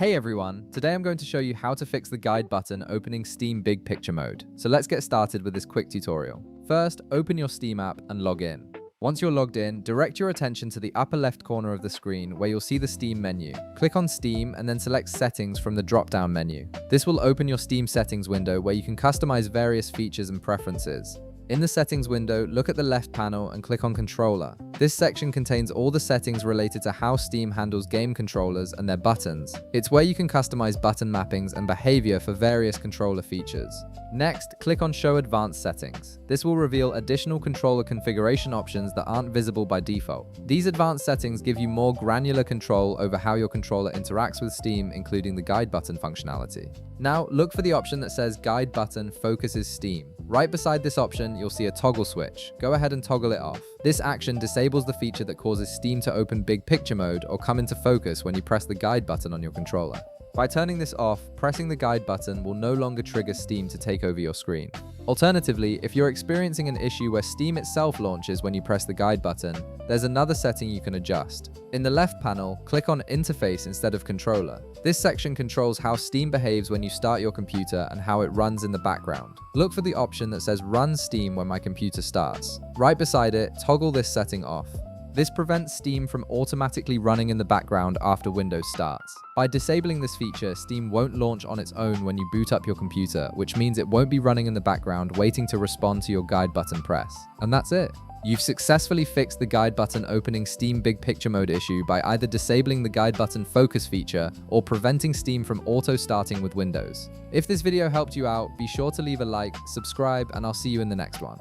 Hey everyone, today I'm going to show you how to fix the guide button opening Steam Big Picture mode. So let's get started with this quick tutorial. First, open your Steam app and log in. Once you're logged in, direct your attention to the upper left corner of the screen where you'll see the Steam menu. Click on Steam and then select Settings from the drop-down menu. This will open your Steam settings window where you can customize various features and preferences. In the settings window, look at the left panel and click on Controller. This section contains all the settings related to how Steam handles game controllers and their buttons. It's where you can customize button mappings and behavior for various controller features. Next, click on Show Advanced Settings. This will reveal additional controller configuration options that aren't visible by default. These advanced settings give you more granular control over how your controller interacts with Steam, including the guide button functionality. Now, look for the option that says Guide Button Focuses Steam. Right beside this option, you'll see a toggle switch. Go ahead and toggle it off. This action disables the feature that causes Steam to open Big Picture mode or come into focus when you press the guide button on your controller. By turning this off, pressing the guide button will no longer trigger Steam to take over your screen. Alternatively, if you're experiencing an issue where Steam itself launches when you press the guide button, there's another setting you can adjust. In the left panel, click on Interface instead of Controller. This section controls how Steam behaves when you start your computer and how it runs in the background. Look for the option that says Run Steam when my computer starts. Right beside it, toggle this setting off. This prevents Steam from automatically running in the background after Windows starts. By disabling this feature, Steam won't launch on its own when you boot up your computer, which means it won't be running in the background waiting to respond to your guide button press. And that's it. You've successfully fixed the guide button opening Steam Big Picture mode issue by either disabling the guide button focus feature or preventing Steam from auto-starting with Windows. If this video helped you out, be sure to leave a like, subscribe, and I'll see you in the next one.